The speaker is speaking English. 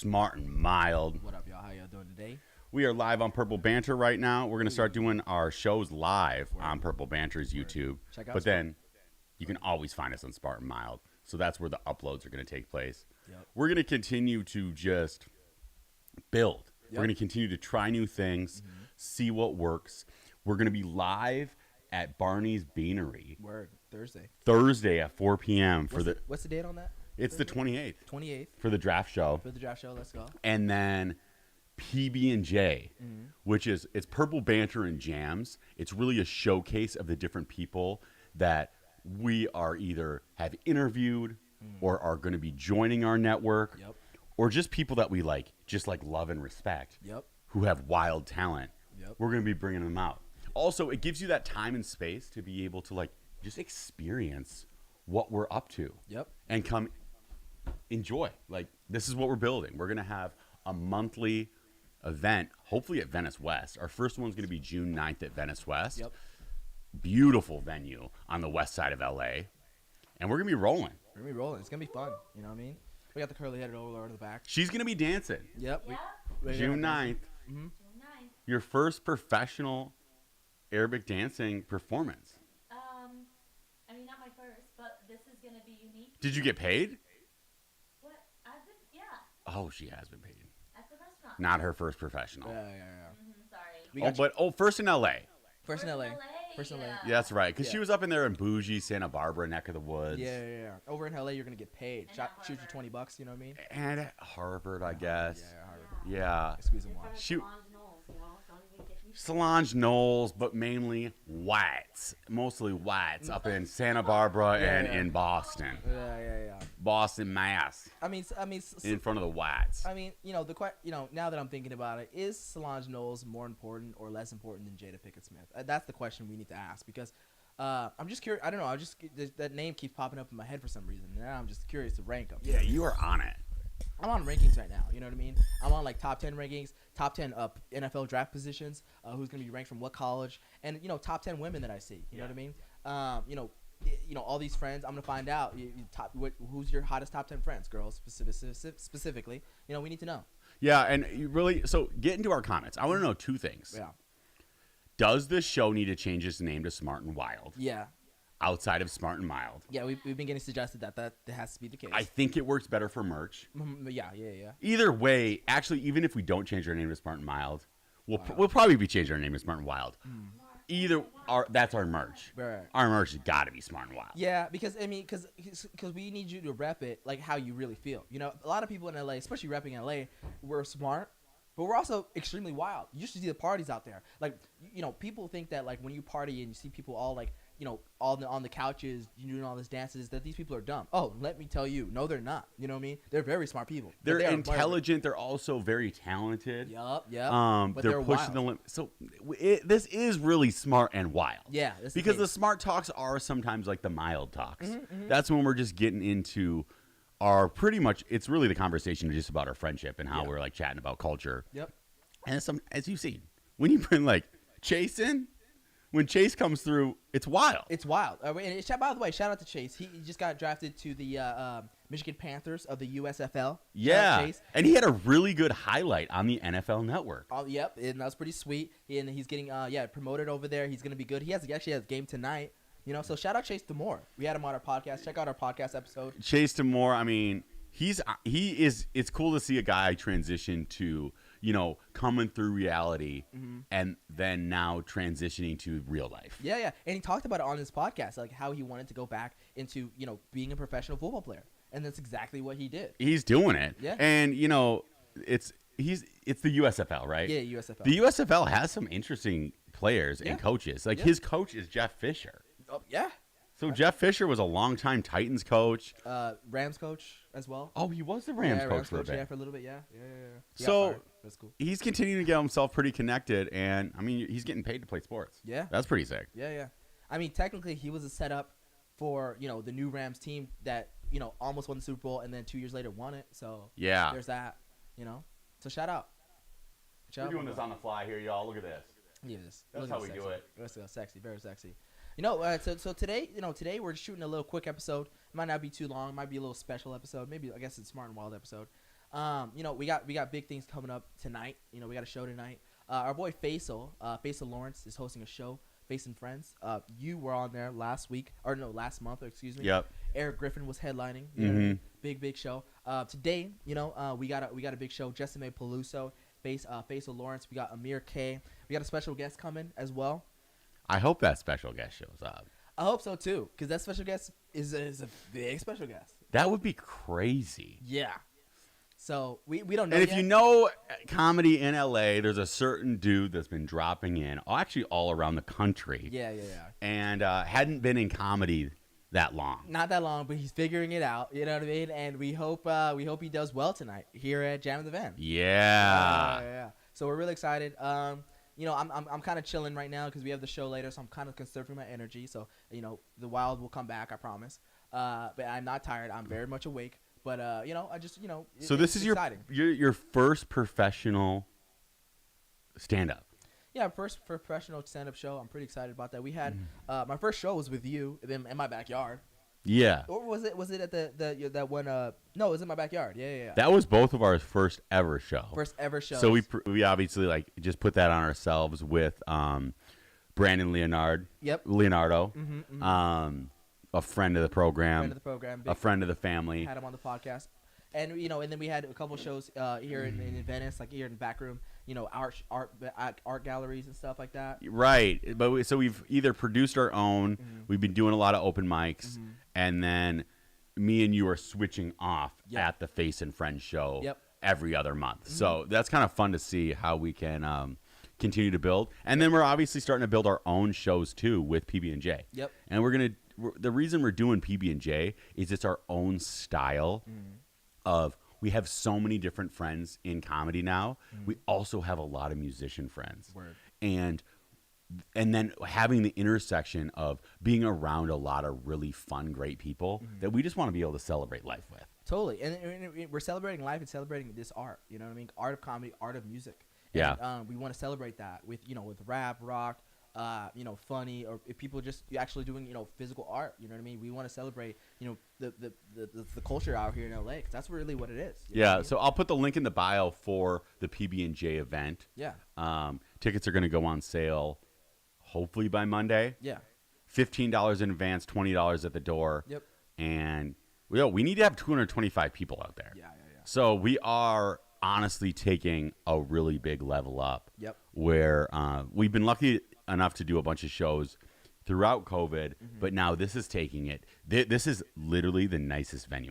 Smart and Mild. What up, y'all? How y'all doing today? We are live on Purple Banter right now. We're going to start doing our shows live on Purple Banter's YouTube. Check out but then you can always find us on Smart and Mild. So that's where the uploads are going to take place. Yep. We're going to continue to just build. Yep. We're going to continue to try new things, see what works. We're going to be live at Barney's Beanery. Word. Thursday at 4 p.m. What's the date on that? It's the 28th. 28th. For the draft show. For the draft show, let's go. And then PB&J, which is it's Purple Banter and Jams. It's really a showcase of the different people that we are either have interviewed or are going to be joining our network, or just people that we just love and respect, who have wild talent. We're going to be bringing them out. Also, it gives you that time and space to be able to just experience what we're up to, and come enjoy. This is what we're building. We're going to have a monthly event, hopefully at Venice West. Our first one's going to be June 9th at Venice West. Beautiful venue on the west side of LA. And we're going to be rolling. It's going to be fun. You know what I mean? We got the curly-headed overlord in the back. She's going to be dancing. Yep. June 9th. June 9th. Your first professional Arabic dancing performance. I mean, not my first, but this is going to be unique. Did you get paid? What? I've been, yeah. Oh, she has been paid. At the restaurant. Not her first professional. Yeah. Sorry. First in LA. First in LA. Yeah. Yeah, that's right. Because she was up in there in bougie Santa Barbara neck of the woods. Yeah. Over in LA, you're going to get paid. Shoot you $20, you know what I mean? And at Harvard, I guess. Yeah, Harvard. Yeah. Squeeze them wide. Shoot. Don't even get me Solange Knowles, but mainly whites. Mostly whites up in Santa Barbara and in Boston. Yeah. Boston, Mass. I mean, In front of the whites. I mean, now that I'm thinking about it, is Solange Knowles more important or less important than Jada Pinkett Smith? That's the question we need to ask, because I'm just curious. I don't know. That name keeps popping up in my head for some reason. And I'm just curious to rank them. Yeah, you are on it. I'm on rankings right now. You know what I mean? I'm on top 10 rankings, top 10 NFL draft positions, who's going to be ranked from what college, and top 10 women that I see. You know what I mean? All these friends. I'm gonna find out who's your hottest top 10 friends, girls specifically. We need to know. Yeah, and you really get into our comments. I want to know two things. Yeah. Does this show need to change its name to Smart and Wild? Yeah. Outside of Smart and Mild. Yeah, we've been getting suggested that has to be the case. I think it works better for merch. Yeah. Either way, actually, even if we don't change our name to Smart and Mild, we'll probably be changing our name to Smart and Wild. That's our merch. Right. Our merch has got to be Smart and Wild. Yeah, because we need you to rep it like how you really feel. A lot of people in LA, especially repping LA, we're smart, but we're also extremely wild. You should see the parties out there. People think that when you party and you see people all all on the couches, doing all these dances, that these people are dumb. Oh, let me tell you, no, they're not. You know what I mean? They're very smart people. They're intelligent. They're also very talented. Yup. But they're pushing the limit. So this is really smart and wild. Yeah. Because the smart talks are sometimes like the mild talks. That's when we're just getting into our it's really the conversation just about our friendship and how we're chatting about culture. Yep. And as you've seen, when you bring Chase in, when Chase comes through, it's wild. It's wild. And by the way, shout out to Chase. He just got drafted to the Michigan Panthers of the USFL. Yeah, and he had a really good highlight on the NFL Network. Yep, and that was pretty sweet. And he's getting promoted over there. He's gonna be good. He actually has a game tonight. So shout out Chase Demore. We had him on our podcast. Check out our podcast episode. Chase Demore. I mean, he is. It's cool to see a guy transition to coming through reality and then now transitioning to real life. Yeah. And he talked about it on his podcast, how he wanted to go back into, being a professional football player. And that's exactly what he did. He's doing it. Yeah. And, it's the USFL, right? Yeah, USFL. The USFL has some interesting players and coaches. His coach is Jeff Fisher. Oh, yeah. So Jeff Fisher was a longtime Titans coach. Rams coach as well. Oh, he was the Rams coach for a bit. Yeah, for a little bit, yeah. So that's cool. He's continuing to get himself pretty connected, and I mean, he's getting paid to play sports. Yeah, that's pretty sick. Yeah. I mean, technically, he was a setup for the new Rams team that almost won the Super Bowl, and then 2 years later won it. So yeah, there's that. So shout out. We're doing this on the fly here, y'all. Look at this. Yes, that's how we do it. Let's go, sexy, very sexy. So today we're shooting a little quick episode. It might not be too long. It might be a little special episode. Maybe I guess it's Smart and Wild episode. We got big things coming up tonight. We got a show tonight. Our boy Faisal Lawrence is hosting a show. Face and Friends. You were on there last month, excuse me. Yep. Eric Griffin was headlining. Mhm. Big show. Today, we got a big show. Jessime Peluso, Faisal Lawrence. We got Amir K. We got a special guest coming as well. I hope that special guest shows up. I hope so too, because that special guest is a big special guest. That would be crazy. Yeah. So we don't know. And if yet. you know comedy in LA, there's a certain dude that's been dropping in, actually all around the country. Yeah. And hadn't been in comedy that long. Not that long, but he's figuring it out. You know what I mean? And we hope he does well tonight here at Jam in the Van. Yeah. So we're really excited. I'm kind of chilling right now because we have the show later, so I'm kind of conserving my energy. So the wild will come back, I promise. But I'm not tired. I'm very much awake. But I just So this is exciting. your first professional stand-up. Yeah, first professional stand-up show. I'm pretty excited about that. We had my first show was with you in my backyard. Yeah. Or was it at that one? No, it was in my backyard. Yeah. That was both of our first ever show. First ever show. So we obviously just put that on ourselves with Brandon Leonardo. Yep. Leonardo. Mm-hmm. A friend of the program. Friend of the program. A friend of the family. Had him on the podcast. And and then we had a couple shows here in Venice, like here in the back room, art galleries and stuff like that. Right, but we've either produced our own. We've been doing a lot of open mics, and then me and you are switching off at the Face and Friends show every other month. So that's kind of fun to see how we can continue to build. And then we're obviously starting to build our own shows too with PB&J. Yep. And the reason we're doing PB&J is it's our own style of. We have so many different friends in comedy now. We also have a lot of musician friends. Word. And then having the intersection of being around a lot of really fun, great people that we just want to be able to celebrate life with. Totally. And we're celebrating life and celebrating this art. You know what I mean? Art of comedy, art of music. Yeah. And, we want to celebrate that with rap, rock, funny, or if people just actually doing, physical art. You know what I mean? We want to celebrate, the culture out here in LA, because that's really what it is. You know what I mean? So I'll put the link in the bio for the PB&J event. Yeah. Tickets are going to go on sale hopefully by Monday. Yeah. $15 in advance, $20 at the door. Yep. And we need to have 225 people out there. Yeah. So we are honestly taking a really big level up. Yep. Where we've been lucky enough to do a bunch of shows throughout COVID, but now this is taking it. This is literally the nicest venue